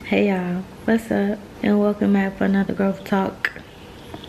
Hey y'all, what's up? And welcome back for another growth talk.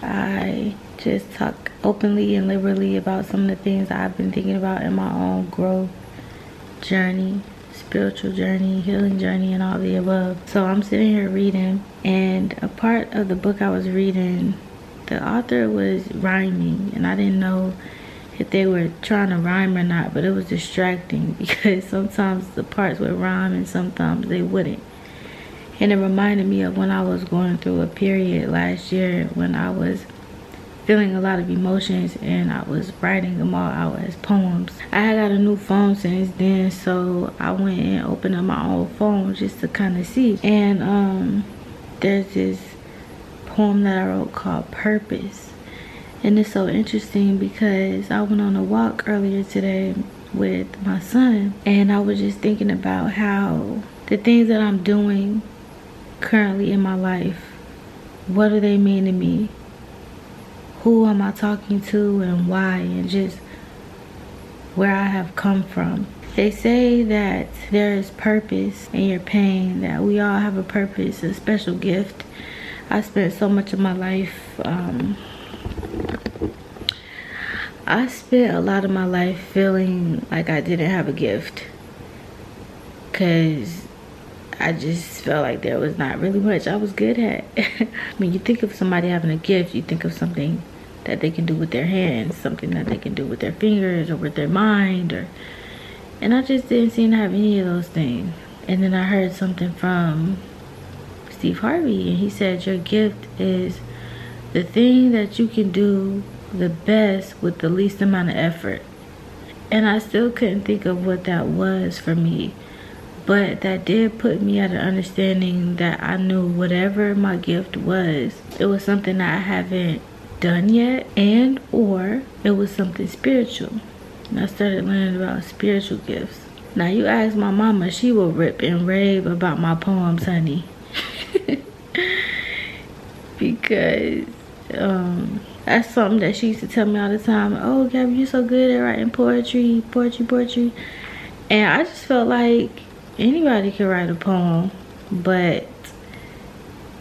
I just talk openly and liberally about some of the things I've been thinking about in my own growth journey, spiritual journey, healing journey, and all the above. So I'm sitting here reading, and a part of the book I was reading, the author was rhyming, and I didn't know if they were trying to rhyme or not, but it was distracting because sometimes the parts would rhyme and sometimes they wouldn't. And it reminded me of when I was going through a period last year when I was feeling a lot of emotions and I was writing them all out as poems. I had got a new phone since then, so I went and opened up my old phone just to kind of see. And there's this poem that I wrote called Purpose. And it's so interesting because I went on a walk earlier today with my son, and I was just thinking about how the things that I'm doing currently in my life, what do they mean to me? Who am I talking to and why, and just where I have come from. They say that there is purpose in your pain, that we all have a purpose, a special gift. I spent so much of my life, I spent a lot of my life feeling like I didn't have a gift, because I just felt like there was not really much I was good at. When you think of somebody having a gift, you think of something that they can do with their hands, something that they can do with their fingers or with their mind, and I just didn't seem to have any of those things. And then I heard something from Steve Harvey, and he said your gift is the thing that you can do the best with the least amount of effort. And I still couldn't think of what that was for me. But that did put me at an understanding that I knew whatever my gift was, it was something that I haven't done yet, and or it was something spiritual. And I started learning about spiritual gifts. Now you ask my mama, she will rip and rave about my poems, honey. Because that's something that she used to tell me all the time. Oh, Gabby, you're so good at writing poetry. And I just felt like anybody could write a poem, but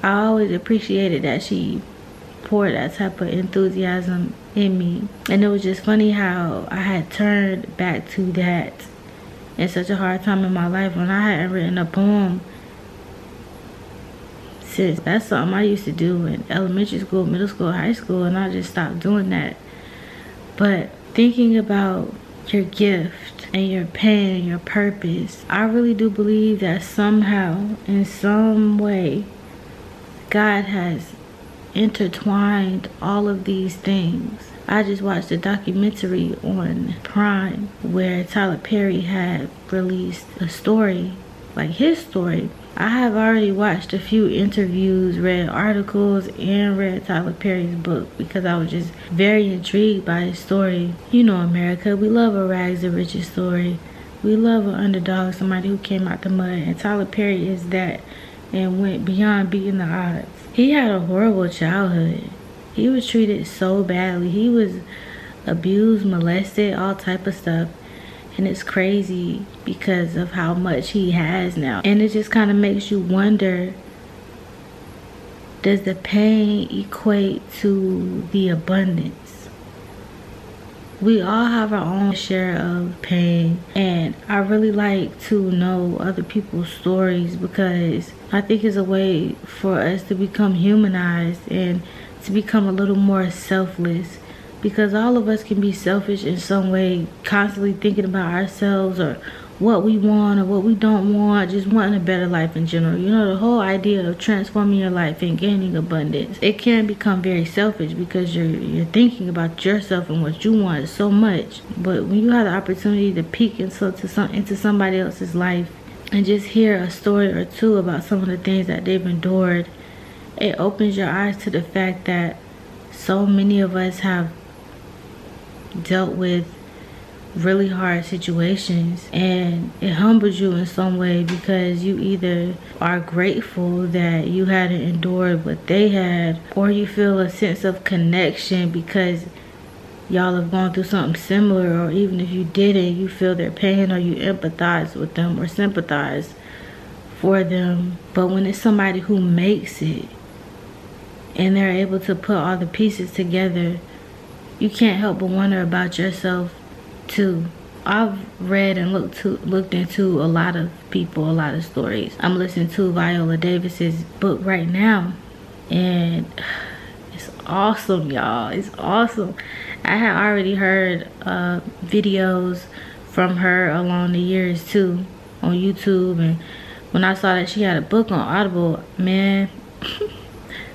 I always appreciated that she poured that type of enthusiasm in me. And it was just funny how I had turned back to that in such a hard time in my life when I hadn't written a poem since. That's something I used to do in elementary school, middle school, high school, and I just stopped doing that. But thinking about your gift and your pain and your purpose, I really do believe that somehow, in some way, God has intertwined all of these things. I just watched a documentary on Prime where Tyler Perry had released a story, like his story. I have already watched a few interviews, read articles, and read Tyler Perry's book because I was just very intrigued by his story. You know, America, we love a rags to riches story. We love an underdog, somebody who came out the mud, and Tyler Perry is that and went beyond beating the odds. He had a horrible childhood. He was treated so badly. He was abused, molested, all type of stuff. And it's crazy because of how much he has now. And it just kind of makes you wonder, does the pain equate to the abundance? We all have our own share of pain, and I really like to know other people's stories because I think it's a way for us to become humanized and to become a little more selfless. Because all of us can be selfish in some way, constantly thinking about ourselves or what we want or what we don't want, just wanting a better life in general. You know, the whole idea of transforming your life and gaining abundance, it can become very selfish because you're thinking about yourself and what you want so much. But when you have the opportunity to peek into somebody else's life and just hear a story or two about some of the things that they've endured, it opens your eyes to the fact that so many of us have dealt with really hard situations, and it humbles you in some way because you either are grateful that you hadn't endured what they had, or you feel a sense of connection because y'all have gone through something similar, or even if you didn't, you feel their pain or you empathize with them or sympathize for them. But when it's somebody who makes it and they're able to put all the pieces together, you can't help but wonder about yourself too. I've read and looked into a lot of people, a lot of stories. I'm listening to Viola Davis's book right now, and it's awesome, y'all. It's awesome. I had already heard videos from her along the years too on YouTube, and when I saw that she had a book on Audible, man,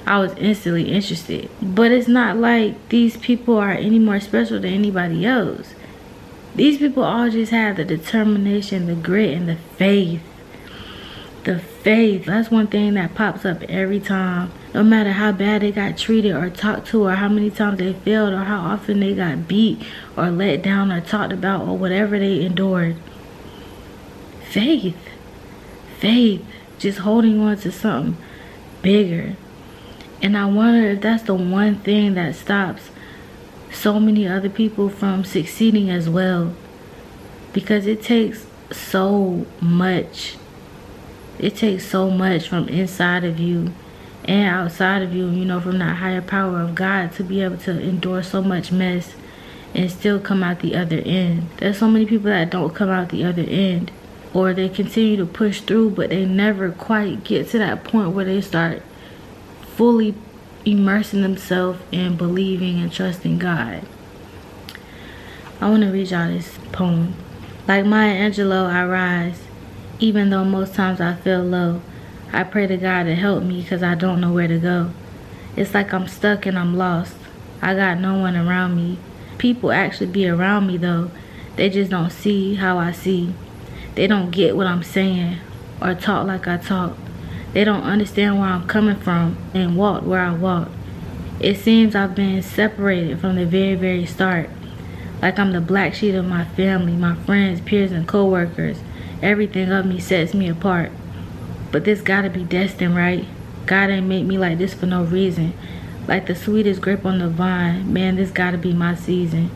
I was instantly interested. But it's not like these people are any more special than anybody else. These people all just have the determination, the grit, and the faith. The faith. That's one thing that pops up every time. No matter how bad they got treated or talked to, or how many times they failed, or how often they got beat or let down or talked about, or whatever they endured. Faith. Faith. Just holding on to something bigger. And I wonder if that's the one thing that stops so many other people from succeeding as well. Because it takes so much. It takes so much from inside of you and outside of you, you know, from that higher power of God, to be able to endure so much mess and still come out the other end. There's so many people that don't come out the other end, or they continue to push through, but they never quite get to that point where they start fully immersing themselves in believing and trusting God. I want to read y'all this poem. Like Maya Angelou, I rise. Even though most times I feel low, I pray to God to help me, because I don't know where to go. It's like I'm stuck and I'm lost. I got no one around me. People actually be around me though. They just don't see how I see. They don't get what I'm saying or talk like I talk. They don't understand where I'm coming from and walk where I walk. It seems I've been separated from the very, very start. Like I'm the black sheep of my family, my friends, peers, and co-workers. Everything of me sets me apart. But this gotta be destined, right? God ain't make me like this for no reason. Like the sweetest grape on the vine, man, this gotta be my season.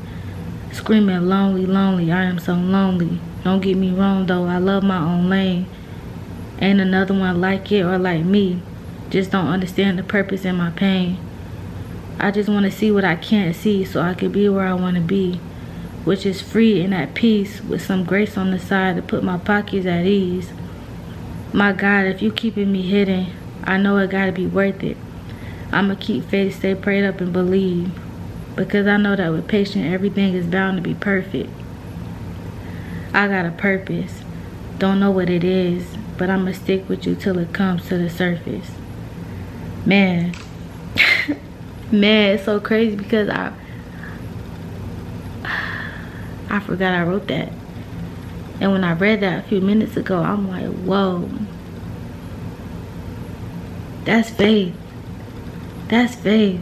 Screaming lonely, lonely, I am so lonely. Don't get me wrong though, I love my own lane. Ain't another one like it or like me. Just don't understand the purpose in my pain. I just want to see what I can't see, so I can be where I want to be, which is free and at peace, with some grace on the side to put my pockets at ease. My God, if you keeping me hidden, I know it gotta be worth it. I'ma keep faith, stay prayed up, and believe, because I know that with patience everything is bound to be perfect. I got a purpose, don't know what it is, but I'ma stick with you till it comes to the surface. Man, man, it's so crazy because I forgot I wrote that. And when I read that a few minutes ago, I'm like, whoa. That's faith. That's faith.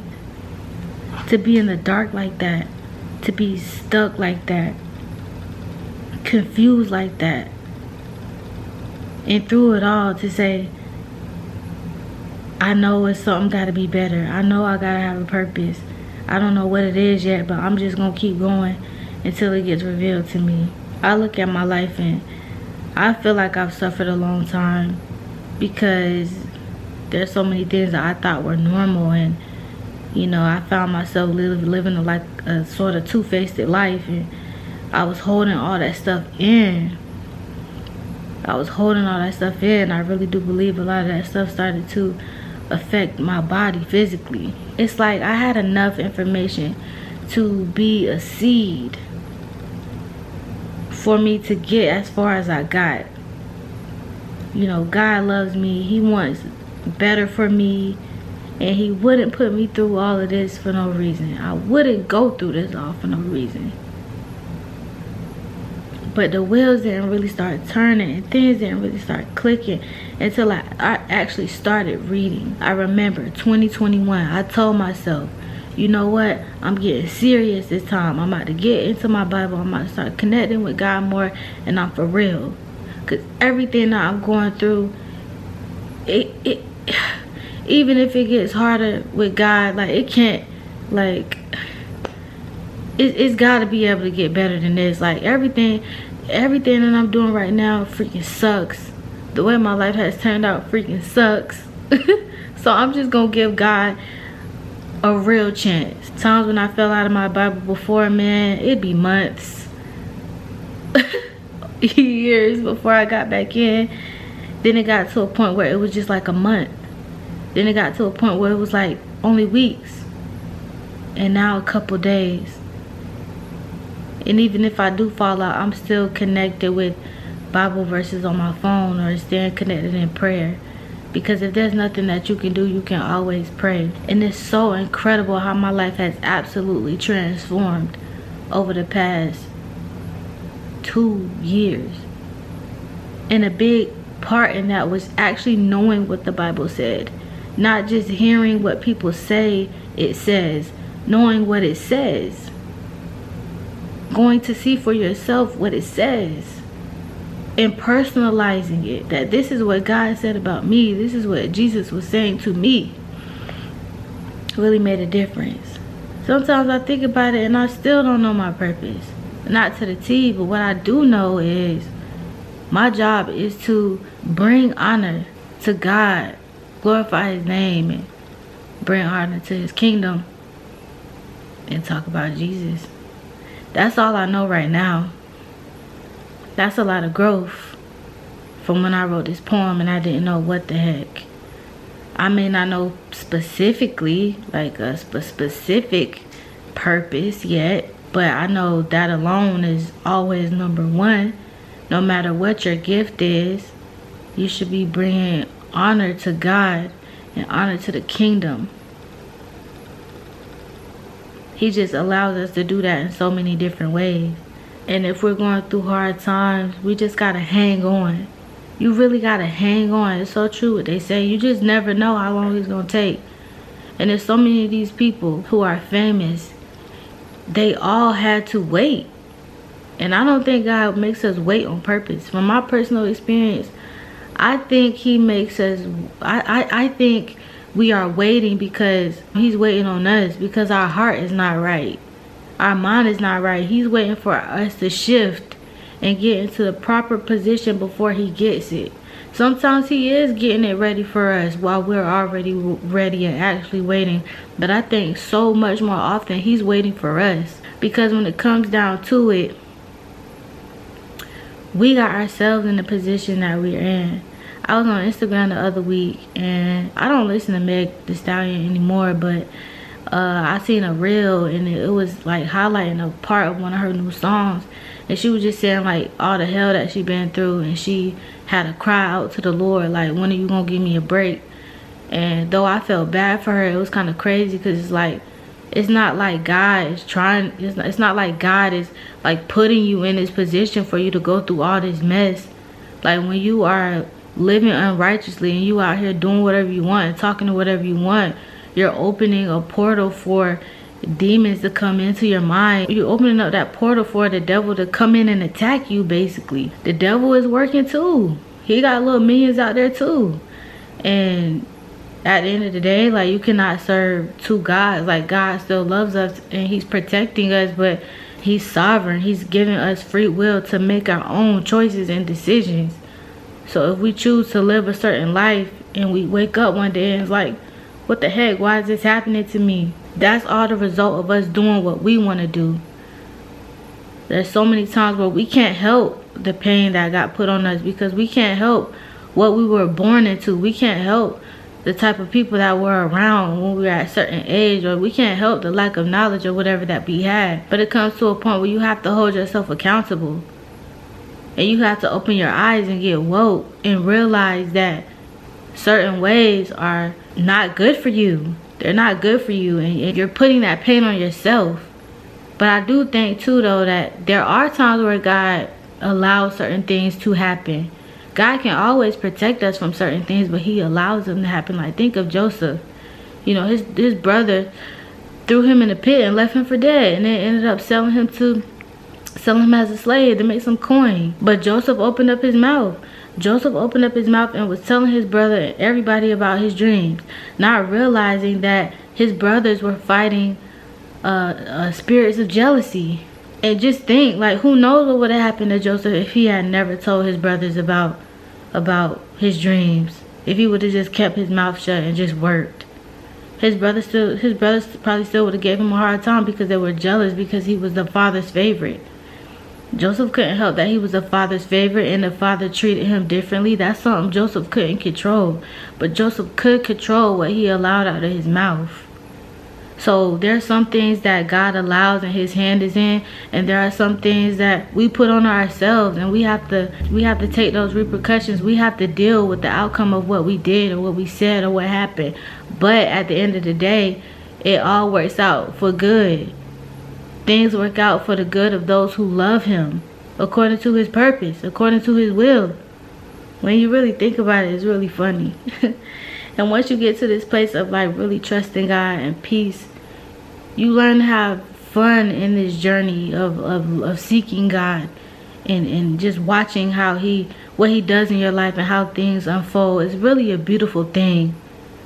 To be in the dark like that. To be stuck like that. Confused like that. And through it all to say, I know it's something gotta be better. I know I gotta have a purpose. I don't know what it is yet, but I'm just gonna keep going until it gets revealed to me. I look at my life and I feel like I've suffered a long time, because there's so many things that I thought were normal, and you know, I found myself living like a sort of two-faced life, and I was holding all that stuff in. I really do believe a lot of that stuff started to affect my body physically. It's like I had enough information to be a seed for me to get as far as I got. You know, God loves me. He wants better for me, and he wouldn't put me through all of this for no reason. I wouldn't go through this all for no reason. But the wheels didn't really start turning, and things didn't really start clicking until I actually started reading. I remember 2021, I told myself, you know what, I'm getting serious this time. I'm about to get into my Bible. I'm about to start connecting with God more, and I'm for real. Because everything that I'm going through, it even if it gets harder with God, like it can't, like it's got to be able to get better than this. Like everything that I'm doing right now freaking sucks, The way my life has turned out freaking sucks. So I'm just gonna give God a real chance. Times when I fell out of my Bible before, man, it'd be months, years before I got back in. Then it got to a point where it was just like a month. Then it got to a point where it was like only weeks. And now a couple days. And even if I do fall out, I'm still connected with Bible verses on my phone, or staying connected in prayer. Because if there's nothing that you can do, you can always pray. And it's so incredible how my life has absolutely transformed over the past 2 years. And a big part in that was actually knowing what the Bible said. Not just hearing what people say it says. Knowing what it says. Going to see for yourself what it says. And personalizing it. That this is what God said about me. This is what Jesus was saying to me. Really made a difference. Sometimes I think about it and I still don't know my purpose. Not to the T, but what I do know is my job is to bring honor to God. Glorify his name and bring honor to his kingdom. And talk about Jesus. That's all I know right now. That's a lot of growth from when I wrote this poem and I didn't know what the heck. I may not know specifically, like a specific purpose yet, but I know that alone is always number one. No matter what your gift is, you should be bringing honor to God and honor to the kingdom. He just allows us to do that in so many different ways. And if we're going through hard times, we just gotta hang on. You really gotta hang on. It's so true what they say. You just never know how long it's gonna take. And there's so many of these people who are famous. They all had to wait. And I don't think God makes us wait on purpose. From my personal experience, I think he makes us, I think we are waiting because he's waiting on us. Because our heart is not right. Our mind is not right. He's waiting for us to shift and get into the proper position before he gets it. Sometimes he is getting it ready for us while we're already ready and actually waiting. But I think so much more often he's waiting for us. Because when it comes down to it, we got ourselves in the position that we're in. I was on Instagram the other week and I don't listen to Meg Thee Stallion anymore, but I seen a reel and it was like highlighting a part of one of her new songs, and she was just saying like all the hell that she been through, and she had to cry out to the Lord like, when are you gonna give me a break? And though I felt bad for her, it was kind of crazy because it's like, it's not like God is trying, it's not like God is like putting you in this position for you to go through all this mess. Like when you are living unrighteously and you out here doing whatever you want and talking to whatever you want, you're opening a portal for demons to come into your mind. You're opening up that portal for the devil to come in and attack you, basically. The devil is working too. He got little minions out there too. And at the end of the day, like, you cannot serve two gods. Like, God still loves us and he's protecting us, but he's sovereign. He's giving us free will to make our own choices and decisions. So if we choose to live a certain life and we wake up one day and it's like, what the heck, why is this happening to me? That's all the result of us doing what we want to do. There's so many times where we can't help the pain that got put on us because we can't help what we were born into. We can't help the type of people that were around when we were at a certain age, or we can't help the lack of knowledge or whatever that we had. But it comes to a point where you have to hold yourself accountable. And you have to open your eyes and get woke and realize that certain ways are not good for you. They're not good for you, and you're putting that pain on yourself. But I do think too though that there are times where God allows certain things to happen. God can always protect us from certain things, but he allows them to happen. Like, think of Joseph. You know, his brother threw him in a pit and left him for dead, and then ended up selling him as a slave to make some coin. But Joseph opened up his mouth. Joseph opened up his mouth and was telling his brother and everybody about his dreams, not realizing that his brothers were fighting spirits of jealousy. And just think, like, who knows what would have happened to Joseph if he had never told his brothers about his dreams. If he would have just kept his mouth shut and just worked. His brothers probably still would have gave him a hard time because they were jealous because he was the father's favorite. Joseph couldn't help that he was the father's favorite and the father treated him differently. That's something Joseph couldn't control. But Joseph could control what he allowed out of his mouth. So there's some things that God allows and his hand is in, and there are some things that we put on ourselves, and we have to take those repercussions. We have to deal with the outcome of what we did or what we said or what happened. But at the end of the day, it all works out for good. Things work out for the good of those who love him, according to his purpose, according to his will. When you really think about it, it's really funny. And once you get to this place of like really trusting God and peace, you learn to have fun in this journey of seeking God and just watching what he does in your life and how things unfold. It's really a beautiful thing.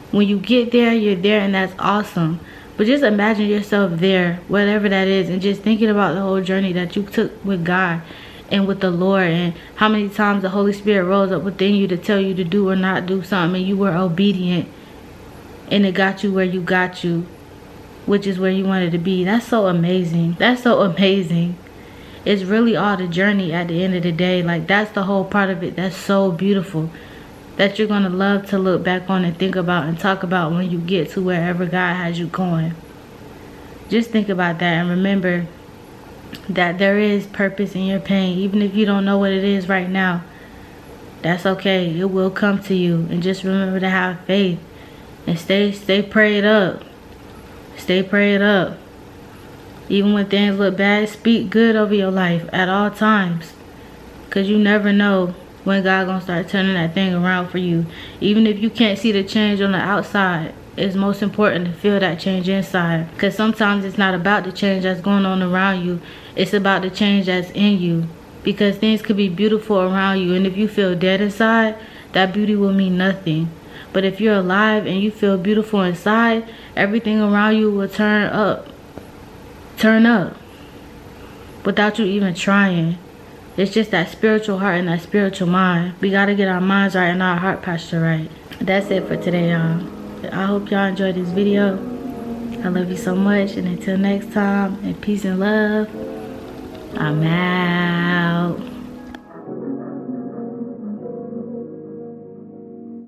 When you get there, you're there, and that's awesome. But just imagine yourself there, whatever that is, and just thinking about the whole journey that you took with God and with the Lord, and how many times the Holy Spirit rose up within you to tell you to do or not do something, and you were obedient, and it got you where you got you, which is where you wanted to be. That's so amazing. That's so amazing. It's really all the journey at the end of the day. Like, that's the whole part of it. That's so beautiful, that you're going to love to look back on and think about and talk about when you get to wherever God has you going. Just think about that and remember that there is purpose in your pain. Even if you don't know what it is right now, that's okay. It will come to you. And just remember to have faith and stay prayed up. Stay prayed up. Even when things look bad, speak good over your life at all times, because you never know when God gonna start turning that thing around for you. Even if you can't see the change on the outside, it's most important to feel that change inside, because sometimes it's not about the change that's going on around you, it's about the change that's in you. Because things could be beautiful around you, and if you feel dead inside, that beauty will mean nothing. But if you're alive and you feel beautiful inside, everything around you will turn up without you even trying. It's just that spiritual heart and that spiritual mind. We got to get our minds right and our heart posture right. That's it for today, y'all. I hope y'all enjoyed this video. I love you so much, and until next time, and peace and love, I'm out.